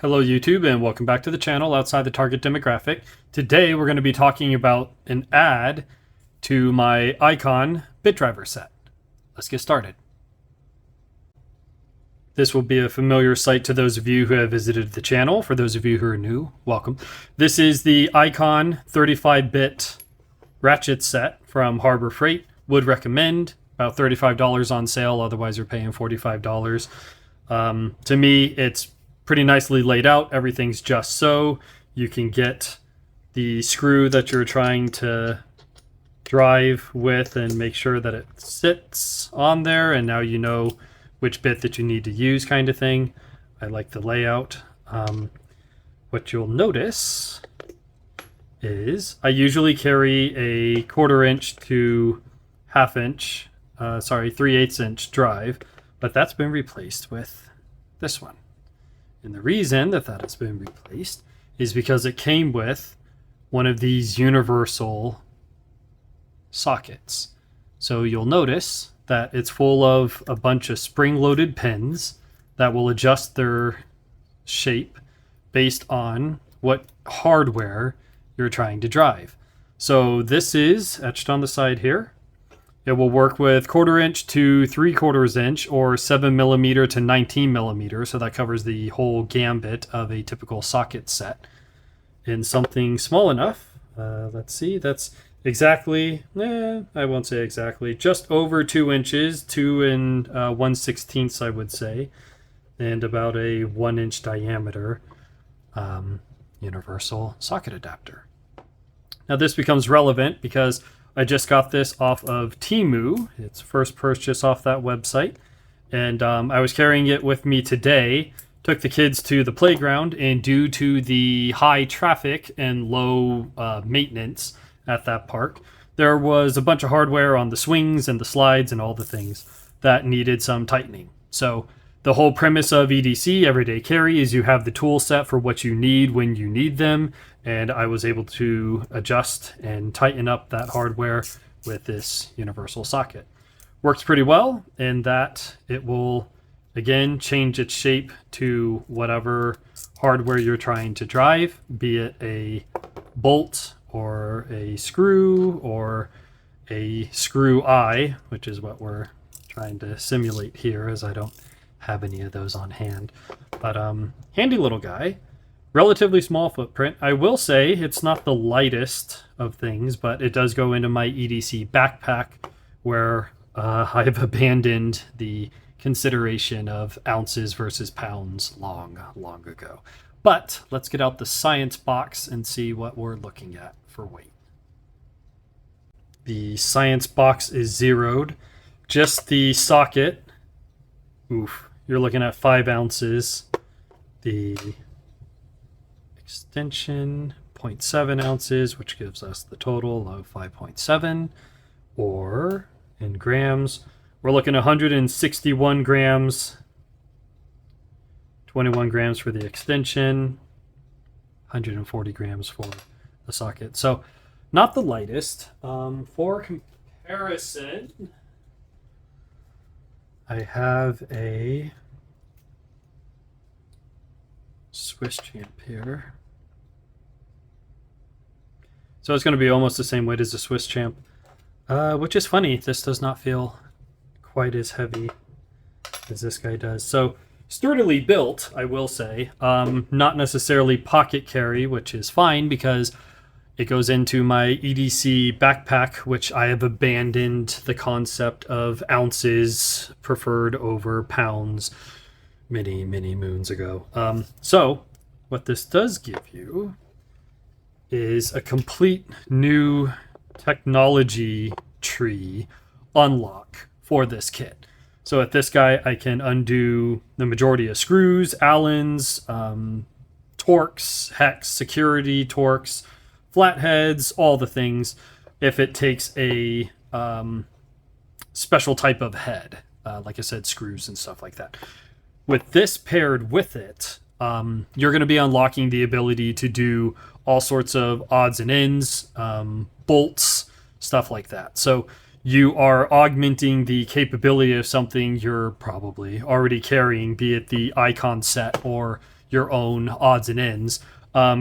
Hello YouTube and welcome back to the channel outside the target demographic. Today we're going to be talking about an ad to my Icon bit driver set. Let's get started. This will be a familiar sight to those of you who have visited the channel. For those of you who are new, welcome. This is the Icon 35-bit ratchet set from Harbor Freight. Would recommend. About $35 on sale, otherwise you're paying $45. To me, it's pretty nicely laid out. Everything's just so. You can get the screw that you're trying to drive with and make sure that it sits on there, and now you know which bit that you need to use, kind of thing. I like the layout. What you'll notice is I usually carry a 1/4 inch to 1/2 inch, 3/8 inch drive, but that's been replaced with this one. And the reason that has been replaced is because it came with one of these universal sockets. So you'll notice that it's full of a bunch of spring-loaded pins that will adjust their shape based on what hardware you're trying to drive. So this is etched on the side here. It will work with 1/4 inch to 3/4 inch or 7mm to 19mm. So that covers the whole gambit of a typical socket set in something small enough. Let's see, that's exactly, I won't say exactly, just over 2 inches, 2 and 1/16 I would say, and about a 1 inch diameter universal socket adapter. Now this becomes relevant because I just got this off of Temu. It's first purchase off that website. And I was carrying it with me today. Took the kids to the playground, and due to the high traffic and low maintenance at that park, there was a bunch of hardware on the swings and the slides and all the things that needed some tightening. So the whole premise of EDC, everyday carry, is you have the tool set for what you need when you need them. And I was able to adjust and tighten up that hardware with this universal socket. Works pretty well in that it will, again, change its shape to whatever hardware you're trying to drive, be it a bolt or a screw or a screw eye, which is what we're trying to simulate here, as I don't have any of those on hand. But handy little guy. Relatively small footprint. I will say it's not the lightest of things, but it does go into my EDC backpack, where I've abandoned the consideration of ounces versus pounds long ago. But let's get out the science box and see what we're looking at for weight. The science box is zeroed. Just the socket, you're looking at 5 ounces. The extension 0.7 ounces, which gives us the total of 5.7, or in grams we're looking at 161 grams, 21 grams for the extension, 140 grams for the socket. So not the lightest. For comparison, I have a Swiss champ here. So it's going to be almost the same weight as the Swiss champ, which is funny. This does not feel quite as heavy as this guy does. So sturdily built, I will say. Not necessarily pocket carry, which is fine because it goes into my EDC backpack, which I have abandoned the concept of ounces preferred over pounds many moons ago. So what this does give you is a complete new technology tree unlock for this kit. So at this guy, I can undo the majority of screws, Allens, Torx, hex, security, Torx, flatheads, all the things, if it takes a special type of head, like I said, screws and stuff like that. With this paired with it, you're going to be unlocking the ability to do all sorts of odds and ends, bolts, stuff like that. So you are augmenting the capability of something you're probably already carrying, be it the Icon set or your own odds and ends.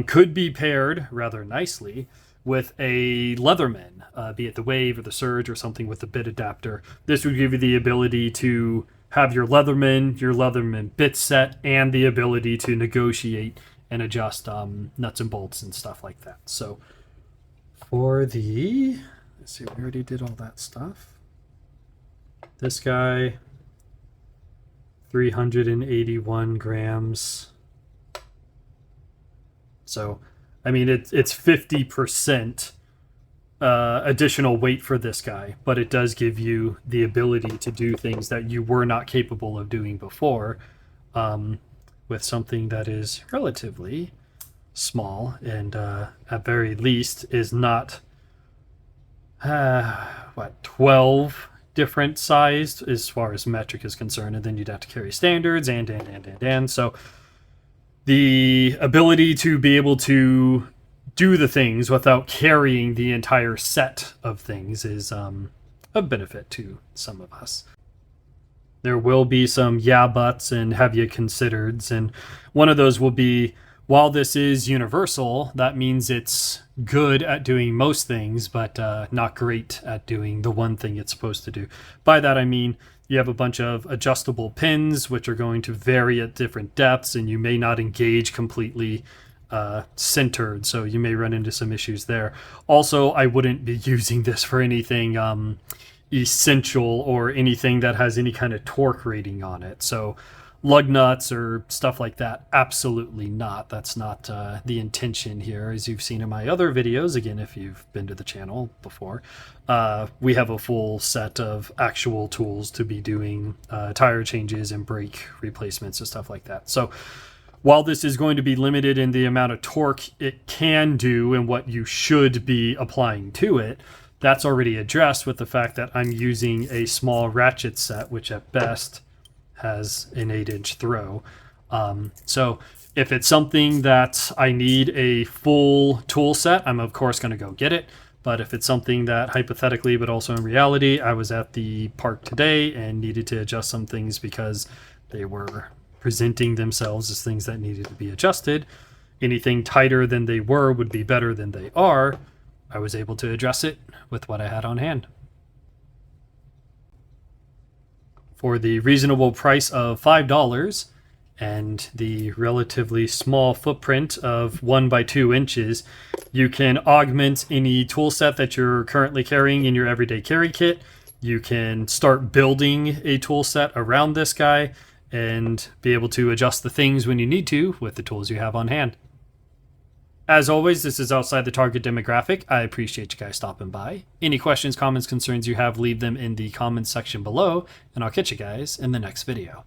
Could be paired rather nicely with a Leatherman, be it the Wave or the Surge or something with a bit adapter. This would give you the ability to have your Leatherman bit set, and the ability to negotiate and adjust nuts and bolts and stuff like that. So for the, let's see, we already did all that stuff. This guy, 381 grams. So, I mean, it's 50% additional weight for this guy, but it does give you the ability to do things that you were not capable of doing before, with something that is relatively small and at very least is not 12 different sized as far as metric is concerned, and then you'd have to carry standards and so the ability to be able to do the things without carrying the entire set of things is a benefit to some of us. There will be some yeah buts and have you considereds, and one of those will be, while this is universal, that means it's good at doing most things, but not great at doing the one thing it's supposed to do. By that I mean you have a bunch of adjustable pins which are going to vary at different depths, and you may not engage completely centered, so you may run into some issues there. Also, I wouldn't be using this for anything essential or anything that has any kind of torque rating on it. So lug nuts or stuff like that, absolutely not. That's not the intention here. As you've seen in my other videos, again, if you've been to the channel before, we have a full set of actual tools to be doing tire changes and brake replacements and stuff like that. So while this is going to be limited in the amount of torque it can do and what you should be applying to it, that's already addressed with the fact that I'm using a small ratchet set, which at best has an 8-inch throw. So if it's something that I need a full tool set, I'm of course going to go get it. But if it's something that hypothetically, but also in reality, I was at the park today and needed to adjust some things because they were presenting themselves as things that needed to be adjusted, anything tighter than they were would be better than they are, I was able to address it with what I had on hand. For the reasonable price of $5 and the relatively small footprint of 1 by 2 inches, you can augment any tool set that you're currently carrying in your everyday carry kit. You can start building a tool set around this guy and be able to adjust the things when you need to with the tools you have on hand. As always, this is outside the target demographic. I appreciate you guys stopping by. Any questions, comments, concerns you have, leave them in the comments section below, and I'll catch you guys in the next video.